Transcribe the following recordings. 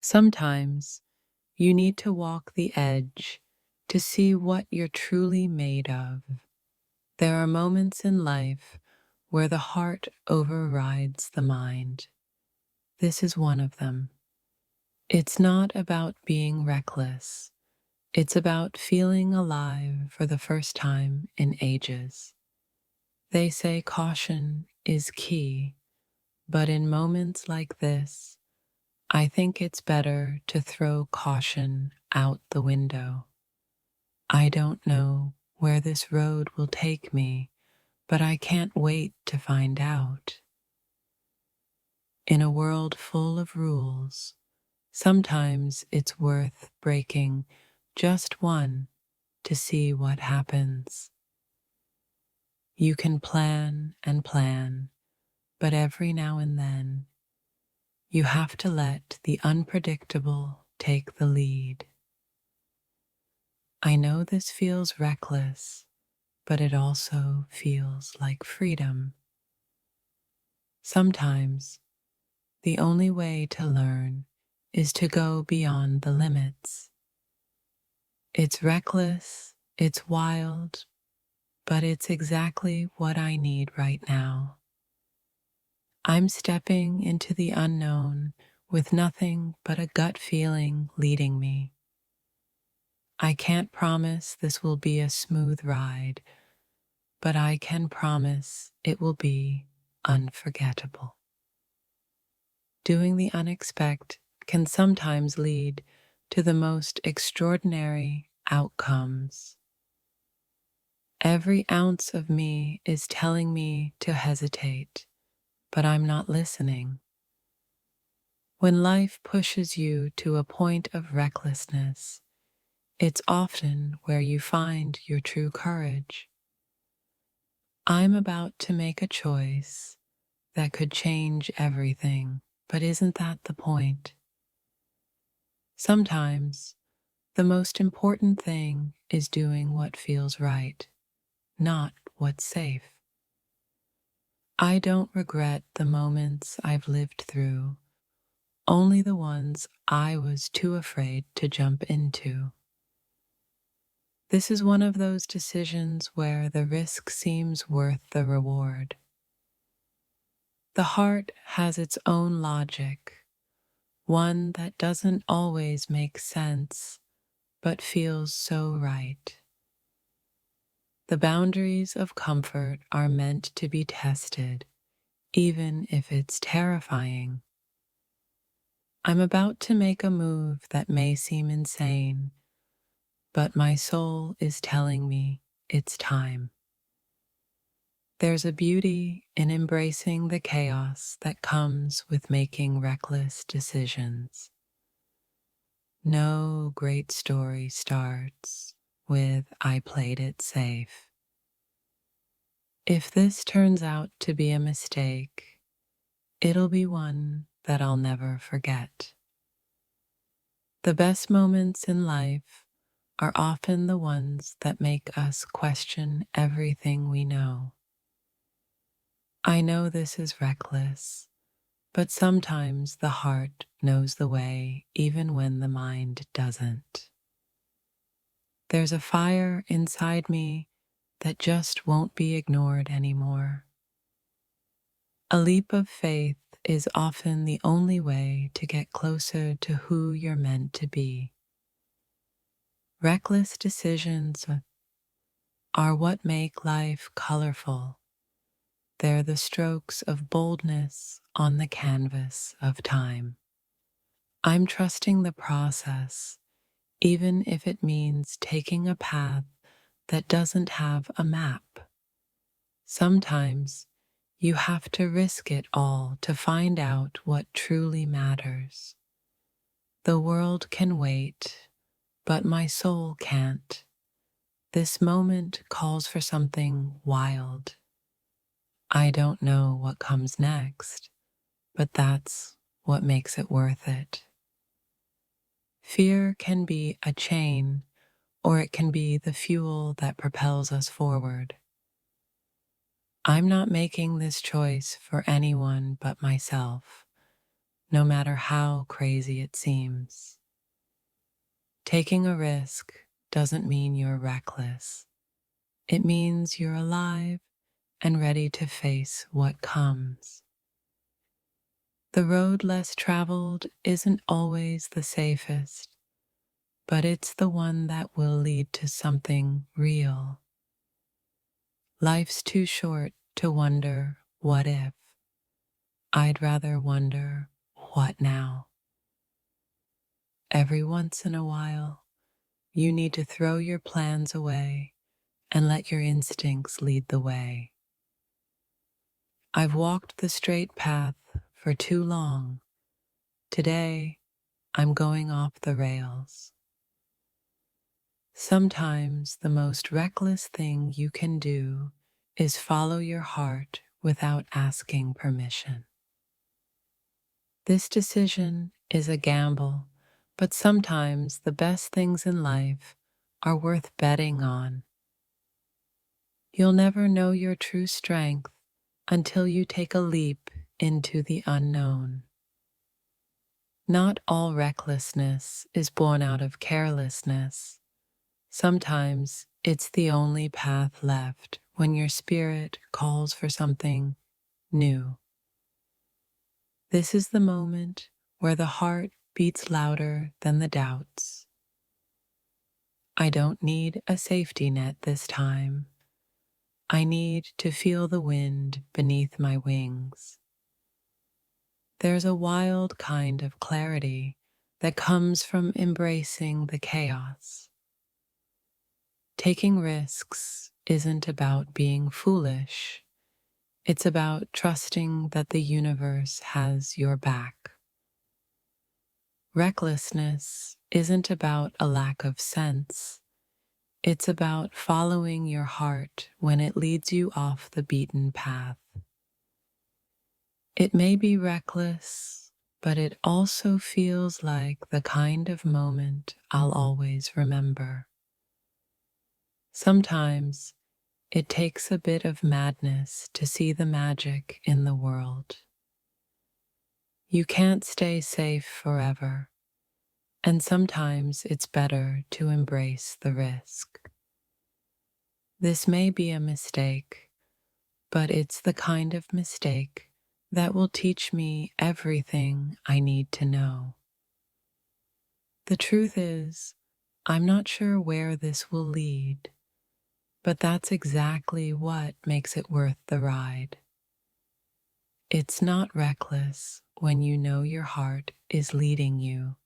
Sometimes you need to walk the edge to see what you're truly made of. There are moments in life where the heart overrides the mind. This is one of them. It's not about being reckless. It's about feeling alive for the first time in ages. They say caution is key, but in moments like this, I think it's better to throw caution out the window. I don't know where this road will take me, but I can't wait to find out. In a world full of rules, sometimes it's worth breaking just one to see what happens. You can plan, but every now and then, you have to let the unpredictable take the lead. I know this feels reckless, but it also feels like freedom. Sometimes, the only way to learn is to go beyond the limits. It's reckless, it's wild, but it's exactly what I need right now. I'm stepping into the unknown with nothing but a gut feeling leading me. I can't promise this will be a smooth ride, but I can promise it will be unforgettable. Doing the unexpected can sometimes lead to the most extraordinary outcomes. Every ounce of me is telling me to hesitate, but I'm not listening. When life pushes you to a point of recklessness, it's often where you find your true courage. I'm about to make a choice that could change everything, but isn't that the point? Sometimes, the most important thing is doing what feels right, not what's safe. I don't regret the moments I've lived through, only the ones I was too afraid to jump into. This is one of those decisions where the risk seems worth the reward. The heart has its own logic, one that doesn't always make sense, but feels so right. The boundaries of comfort are meant to be tested, even if it's terrifying. I'm about to make a move that may seem insane, but my soul is telling me it's time. There's a beauty in embracing the chaos that comes with making reckless decisions. No great story starts with "I played it safe." If this turns out to be a mistake, it'll be one that I'll never forget. The best moments in life are often the ones that make us question everything we know. I know this is reckless, but sometimes the heart knows the way even when the mind doesn't. There's a fire inside me that just won't be ignored anymore. A leap of faith is often the only way to get closer to who you're meant to be. Reckless decisions are what make life colorful. They're the strokes of boldness on the canvas of time. I'm trusting the process, even if it means taking a path that doesn't have a map. Sometimes you have to risk it all to find out what truly matters. The world can wait, but my soul can't. This moment calls for something wild. I don't know what comes next, but that's what makes it worth it. Fear can be a chain, or it can be the fuel that propels us forward. I'm not making this choice for anyone but myself, no matter how crazy it seems. Taking a risk doesn't mean you're reckless. It means you're alive and ready to face what comes. The road less traveled isn't always the safest, but it's the one that will lead to something real. Life's too short to wonder what if. I'd rather wonder what now. Every once in a while, you need to throw your plans away and let your instincts lead the way. I've walked the straight path for too long. Today, I'm going off the rails. Sometimes the most reckless thing you can do is follow your heart without asking permission. This decision is a gamble, but sometimes the best things in life are worth betting on. You'll never know your true strength until you take a leap into the unknown. Not all recklessness is born out of carelessness. Sometimes it's the only path left when your spirit calls for something new. This is the moment where the heart beats louder than the doubts. I don't need a safety net this time. I need to feel the wind beneath my wings. There's a wild kind of clarity that comes from embracing the chaos. Taking risks isn't about being foolish. It's about trusting that the universe has your back. Recklessness isn't about a lack of sense. It's about following your heart when it leads you off the beaten path. It may be reckless, but it also feels like the kind of moment I'll always remember. Sometimes it takes a bit of madness to see the magic in the world. You can't stay safe forever, and sometimes it's better to embrace the risk. This may be a mistake, but it's the kind of mistake that will teach me everything I need to know. The truth is, I'm not sure where this will lead, but that's exactly what makes it worth the ride. It's not reckless when you know your heart is leading you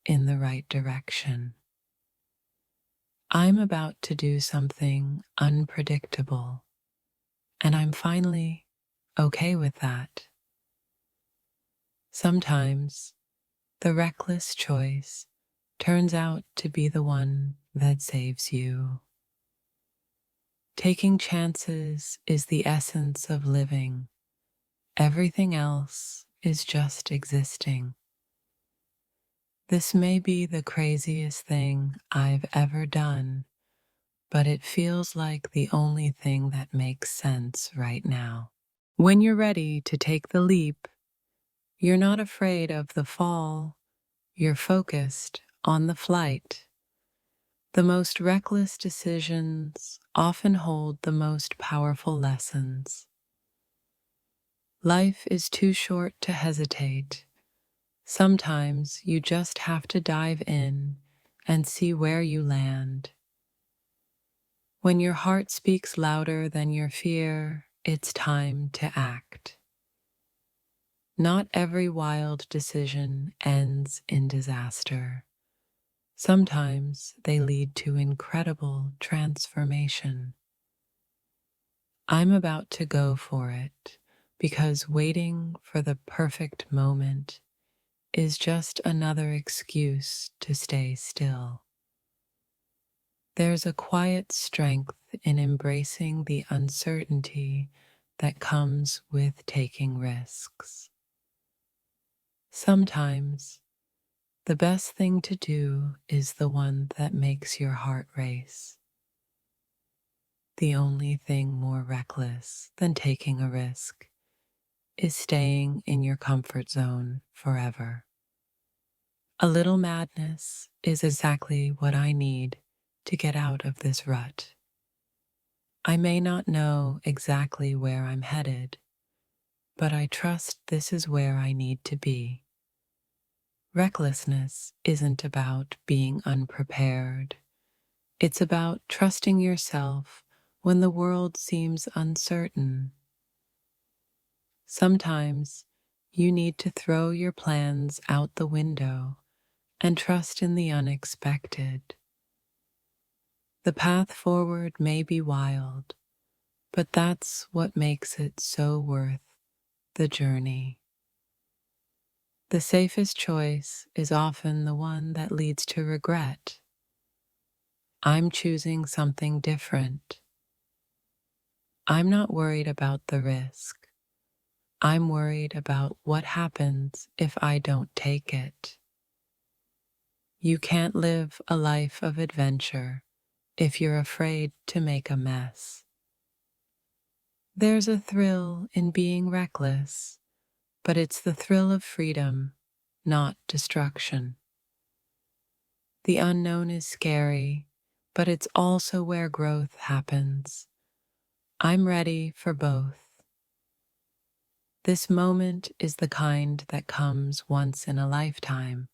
in the right direction. I'm about to do something unpredictable, and I'm finally okay with that. Sometimes the reckless choice turns out to be the one that saves you. Taking chances is the essence of living. Everything else is just existing. This may be the craziest thing I've ever done, but it feels like the only thing that makes sense right now. When you're ready to take the leap, you're not afraid of the fall. You're focused on the flight. The most reckless decisions often hold the most powerful lessons. Life is too short to hesitate. Sometimes you just have to dive in and see where you land. When your heart speaks louder than your fear, it's time to act. Not every wild decision ends in disaster. Sometimes they lead to incredible transformation. I'm about to go for it because waiting for the perfect moment is just another excuse to stay still. There's a quiet strength in embracing the uncertainty that comes with taking risks. Sometimes the best thing to do is the one that makes your heart race. The only thing more reckless than taking a risk is staying in your comfort zone forever. A little madness is exactly what I need to get out of this rut. I may not know exactly where I'm headed, but I trust this is where I need to be. Recklessness isn't about being unprepared. It's about trusting yourself when the world seems uncertain. Sometimes you need to throw your plans out the window and trust in the unexpected. The path forward may be wild, but that's what makes it so worth the journey. The safest choice is often the one that leads to regret. I'm choosing something different. I'm not worried about the risk. I'm worried about what happens if I don't take it. You can't live a life of adventure if you're afraid to make a mess. There's a thrill in being reckless, but it's the thrill of freedom, not destruction. The unknown is scary, but it's also where growth happens. I'm ready for both. This moment is the kind that comes once in a lifetime.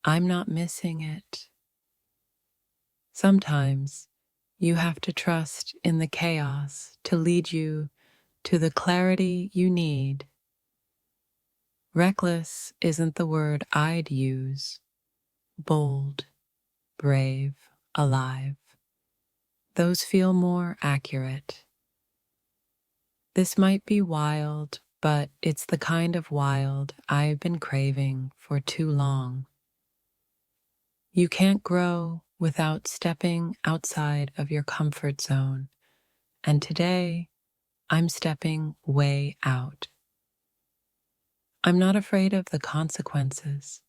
I'm not missing it. Sometimes you have to trust in the chaos to lead you to the clarity you need. Reckless isn't the word I'd use. Bold, brave, alive. Those feel more accurate. This might be wild, but it's the kind of wild I've been craving for too long. You can't grow without stepping outside of your comfort zone, and today I'm stepping way out. I'm not afraid of the consequences.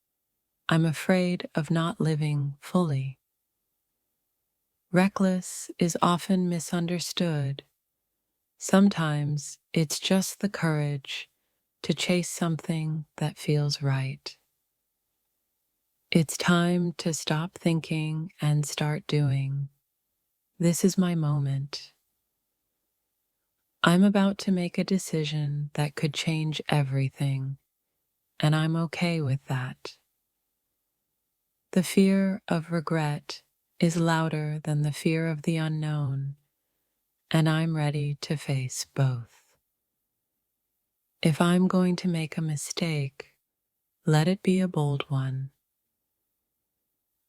I'm afraid of not living fully. Reckless is often misunderstood. Sometimes it's just the courage to chase something that feels right. It's time to stop thinking and start doing. This is my moment. I'm about to make a decision that could change everything, and I'm okay with that. The fear of regret is louder than the fear of the unknown, and I'm ready to face both. If I'm going to make a mistake, let it be a bold one.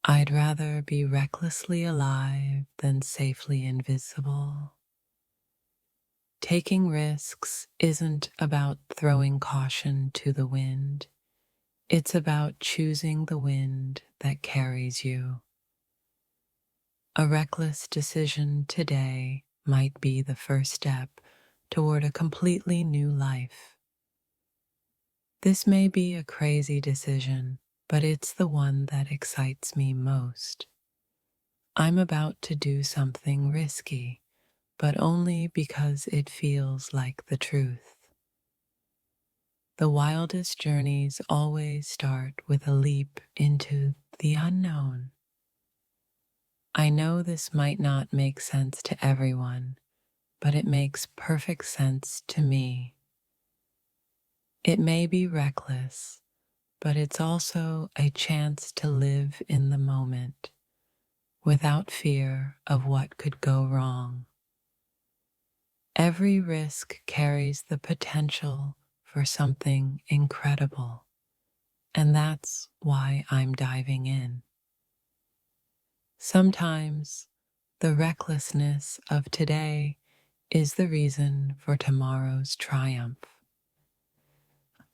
I'd rather be recklessly alive than safely invisible. Taking risks isn't about throwing caution to the wind. It's about choosing the wind that carries you. A reckless decision today might be the first step toward a completely new life. This may be a crazy decision, but it's the one that excites me most. I'm about to do something risky, but only because it feels like the truth. The wildest journeys always start with a leap into the unknown. I know this might not make sense to everyone, but it makes perfect sense to me. It may be reckless, but it's also a chance to live in the moment without fear of what could go wrong. Every risk carries the potential for something incredible, and that's why I'm diving in. Sometimes the recklessness of today is the reason for tomorrow's triumph.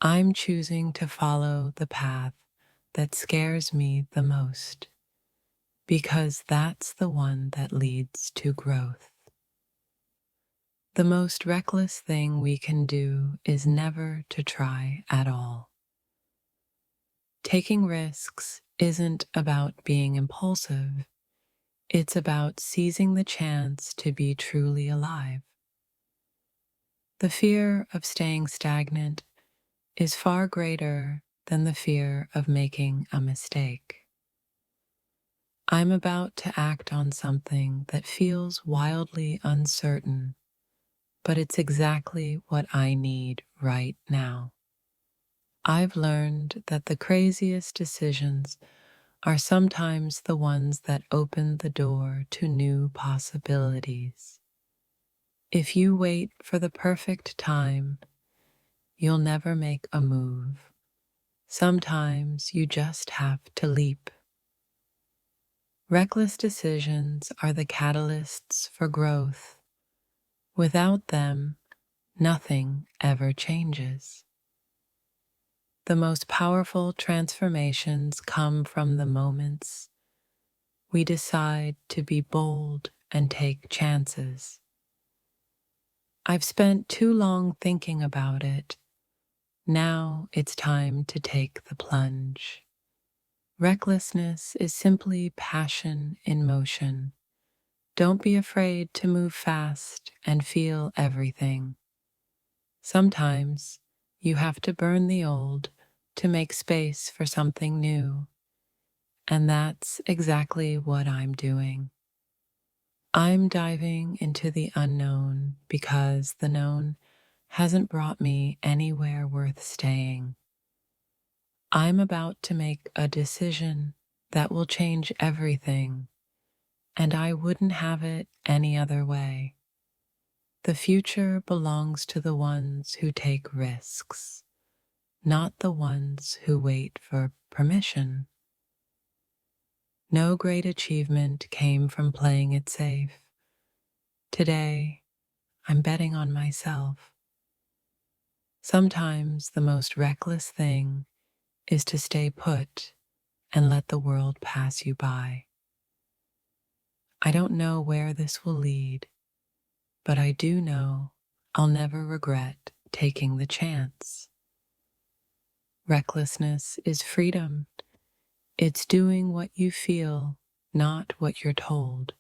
I'm choosing to follow the path that scares me the most, because that's the one that leads to growth. The most reckless thing we can do is never to try at all. Taking risks isn't about being impulsive, it's about seizing the chance to be truly alive. The fear of staying stagnant is far greater than the fear of making a mistake. I'm about to act on something that feels wildly uncertain, but it's exactly what I need right now. I've learned that the craziest decisions are sometimes the ones that open the door to new possibilities. If you wait for the perfect time, you'll never make a move. Sometimes you just have to leap. Reckless decisions are the catalysts for growth. Without them, nothing ever changes. The most powerful transformations come from the moments we decide to be bold and take chances. I've spent too long thinking about it. Now it's time to take the plunge. Recklessness is simply passion in motion. Don't be afraid to move fast and feel everything. Sometimes you have to burn the old to make space for something new. And that's exactly what I'm doing. I'm diving into the unknown because the known hasn't brought me anywhere worth staying. I'm about to make a decision that will change everything, and I wouldn't have it any other way. The future belongs to the ones who take risks, not the ones who wait for permission. No great achievement came from playing it safe. Today, I'm betting on myself. Sometimes the most reckless thing is to stay put and let the world pass you by. I don't know where this will lead, but I do know I'll never regret taking the chance. Recklessness is freedom. It's doing what you feel, not what you're told.